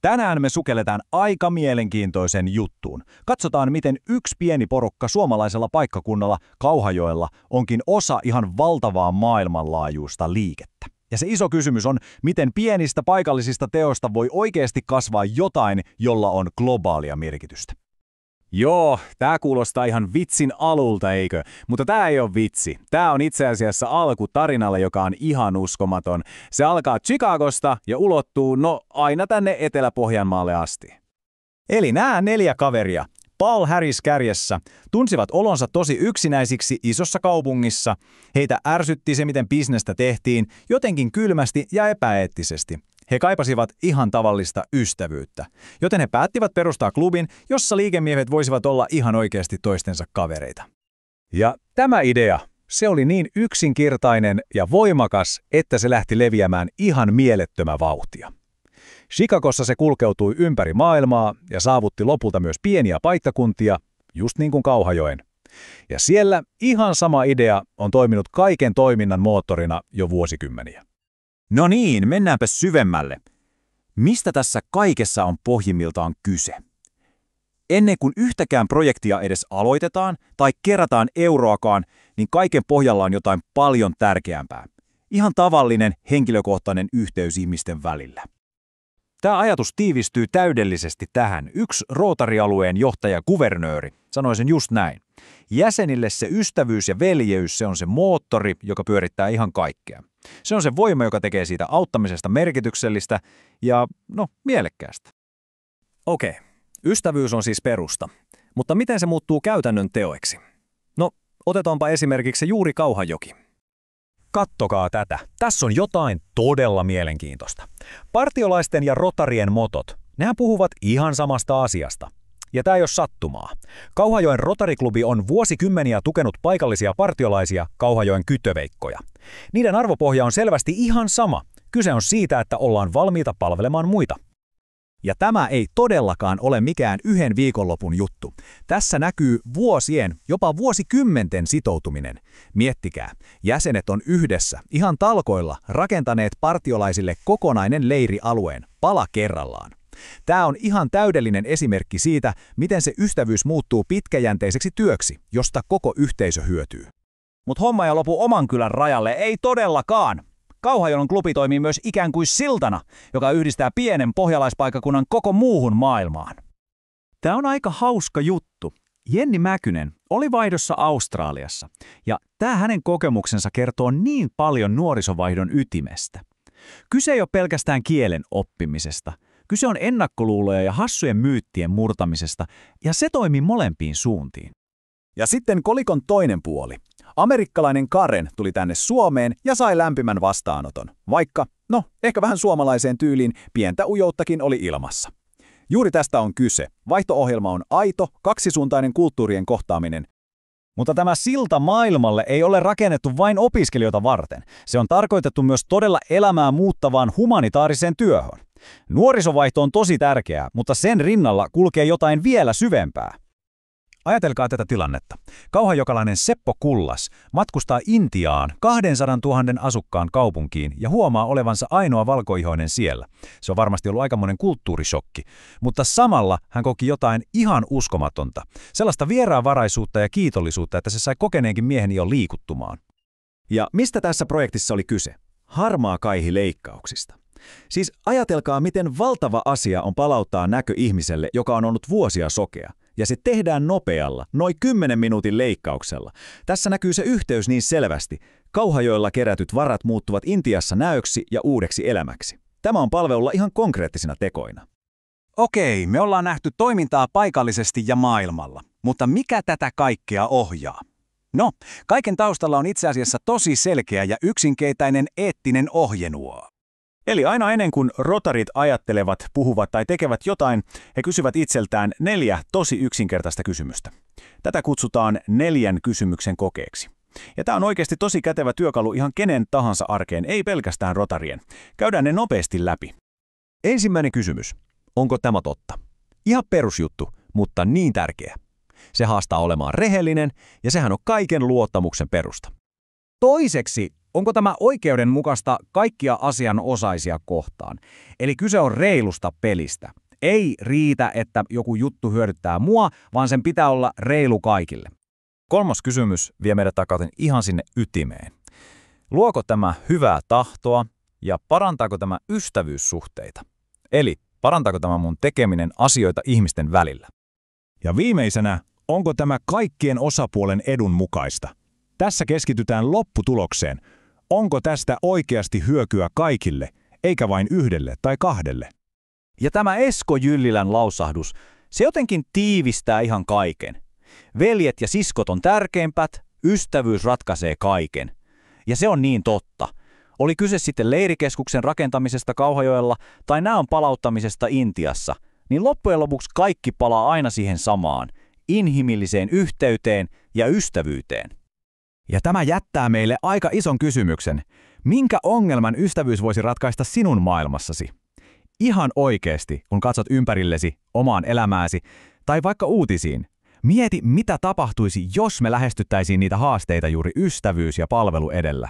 Tänään me sukelletaan aika mielenkiintoisen juttuun. Katsotaan, miten yksi pieni porukka suomalaisella paikkakunnalla Kauhajoella onkin osa ihan valtavaa maailmanlaajuista liikettä. Ja se iso kysymys on, miten pienistä paikallisista teoista voi oikeasti kasvaa jotain, jolla on globaalia merkitystä. Joo, tää kuulostaa ihan vitsin alulta, eikö? Mutta tää ei ole vitsi. Tää on itse asiassa alku tarinalle, joka on ihan uskomaton. Se alkaa Chicagosta ja ulottuu, aina tänne Etelä-Pohjanmaalle asti. Eli nämä 4 kaveria, Paul Harris kärjessä, tunsivat olonsa tosi yksinäisiksi isossa kaupungissa. Heitä ärsytti se, miten bisnestä tehtiin, jotenkin kylmästi ja epäeettisesti. He kaipasivat ihan tavallista ystävyyttä, joten he päättivät perustaa klubin, jossa liikemiehet voisivat olla ihan oikeasti toistensa kavereita. Ja tämä idea, se oli niin yksinkertainen ja voimakas, että se lähti leviämään ihan mielettömän vauhtia. Chicagossa se kulkeutui ympäri maailmaa ja saavutti lopulta myös pieniä paikkakuntia, just niin kuin Kauhajoen. Ja siellä ihan sama idea on toiminut kaiken toiminnan moottorina jo vuosikymmeniä. No niin, mennäänpä syvemmälle. Mistä tässä kaikessa on pohjimmiltaan kyse? Ennen kuin yhtäkään projektia edes aloitetaan tai kerätään euroakaan, niin kaiken pohjalla on jotain paljon tärkeämpää. Ihan tavallinen henkilökohtainen yhteys ihmisten välillä. Tämä ajatus tiivistyy täydellisesti tähän. Yksi Rotary-alueen johtaja-kuvernööri sanoi sen just näin. Jäsenille se ystävyys ja veljeys, se on se moottori, joka pyörittää ihan kaikkea. Se on se voima, joka tekee siitä auttamisesta merkityksellistä ja, mielekkäästä. Okei, ystävyys on siis perusta. Mutta miten se muuttuu käytännön teoiksi? Otetaanpa esimerkiksi juuri Kauhajoki. Kattokaa tätä. Tässä on jotain todella mielenkiintoista. Partiolaisten ja rotarien motot, nehän puhuvat ihan samasta asiasta. Ja tämä ei ole sattumaa. Kauhajoen Rotariklubi on vuosikymmeniä tukenut paikallisia partiolaisia Kauhajoen kytöveikkoja. Niiden arvopohja on selvästi ihan sama. Kyse on siitä, että ollaan valmiita palvelemaan muita. Ja tämä ei todellakaan ole mikään yhden viikonlopun juttu. Tässä näkyy vuosien, jopa vuosikymmenten sitoutuminen. Miettikää, jäsenet on yhdessä, ihan talkoilla, rakentaneet partiolaisille kokonainen leirialueen, pala kerrallaan. Tämä on ihan täydellinen esimerkki siitä, miten se ystävyys muuttuu pitkäjänteiseksi työksi, josta koko yhteisö hyötyy. Mutta homma ei lopu oman kylän rajalle, ei todellakaan. Kauhajoen klubi toimii myös ikään kuin siltana, joka yhdistää pienen pohjalaispaikkakunnan koko muuhun maailmaan. Tämä on aika hauska juttu. Jenni Mäkynen oli vaihdossa Australiassa, ja tämä hänen kokemuksensa kertoo niin paljon nuorisovaihdon ytimestä. Kyse ei ole pelkästään kielen oppimisesta. Kyse on ennakkoluuloja ja hassujen myyttien murtamisesta, ja se toimii molempiin suuntiin. Ja sitten kolikon toinen puoli. Amerikkalainen Karen tuli tänne Suomeen ja sai lämpimän vastaanoton, vaikka, ehkä vähän suomalaiseen tyyliin pientä ujouttakin oli ilmassa. Juuri tästä on kyse. Vaihto-ohjelma on aito, kaksisuuntainen kulttuurien kohtaaminen. Mutta tämä silta maailmalle ei ole rakennettu vain opiskelijoita varten. Se on tarkoitettu myös todella elämää muuttavaan humanitaariseen työhön. Nuorisovaihto on tosi tärkeää, mutta sen rinnalla kulkee jotain vielä syvempää. Ajatelkaa tätä tilannetta. Kauhajokalainen Seppo Kullas matkustaa Intiaan 200 000 asukkaan kaupunkiin ja huomaa olevansa ainoa valkoihoinen siellä. Se on varmasti ollut aikamoinen kulttuurishokki, mutta samalla hän koki jotain ihan uskomatonta. Sellaista vieraanvaraisuutta ja kiitollisuutta, että se sai kokeneenkin miehen jo liikuttumaan. Ja mistä tässä projektissa oli kyse? Harmaakaihileikkauksista. Siis ajatelkaa, miten valtava asia on palauttaa näkö ihmiselle, joka on ollut vuosia sokea. Ja se tehdään nopealla, noin 10 minuutin leikkauksella. Tässä näkyy se yhteys niin selvästi. Kauhajoella kerätyt varat muuttuvat Intiassa näöksi ja uudeksi elämäksi. Tämä on palvelulla ihan konkreettisina tekoina. Okei, me ollaan nähty toimintaa paikallisesti ja maailmalla. Mutta mikä tätä kaikkea ohjaa? Kaiken taustalla on itse asiassa tosi selkeä ja yksinkertainen eettinen ohjenuo. Eli aina ennen kuin rotarit ajattelevat, puhuvat tai tekevät jotain, he kysyvät itseltään 4 tosi yksinkertaista kysymystä. Tätä kutsutaan 4 kysymyksen kokeeksi. Ja tämä on oikeasti tosi kätevä työkalu ihan kenen tahansa arkeen, ei pelkästään rotarien. Käydään ne nopeasti läpi. Ensimmäinen kysymys. Onko tämä totta? Ihan perusjuttu, mutta niin tärkeä. Se haastaa olemaan rehellinen ja sehän on kaiken luottamuksen perusta. Toiseksi, onko tämä oikeudenmukaista kaikkia asianosaisia kohtaan? Eli kyse on reilusta pelistä. Ei riitä, että joku juttu hyödyttää mua, vaan sen pitää olla reilu kaikille. Kolmas kysymys vie meidät takaisin ihan sinne ytimeen. Luoko tämä hyvää tahtoa ja parantaako tämä ystävyyssuhteita? Eli parantaako tämä mun tekeminen asioita ihmisten välillä? Ja viimeisenä, onko tämä kaikkien osapuolen edun mukaista? Tässä keskitytään lopputulokseen. Onko tästä oikeasti hyökyä kaikille, eikä vain yhdelle tai kahdelle? Ja tämä Esko Jyllilän lausahdus, se jotenkin tiivistää ihan kaiken. Veljet ja siskot on tärkeimpät, ystävyys ratkaisee kaiken. Ja se on niin totta. Oli kyse sitten leirikeskuksen rakentamisesta Kauhajoella tai näön palauttamisesta Intiassa, niin loppujen lopuksi kaikki palaa aina siihen samaan, inhimilliseen yhteyteen ja ystävyyteen. Ja tämä jättää meille aika ison kysymyksen. Minkä ongelman ystävyys voisi ratkaista sinun maailmassasi? Ihan oikeasti, kun katsot ympärillesi, omaan elämääsi tai vaikka uutisiin, mieti, mitä tapahtuisi, jos me lähestyttäisiin niitä haasteita juuri ystävyys ja palvelu edellä.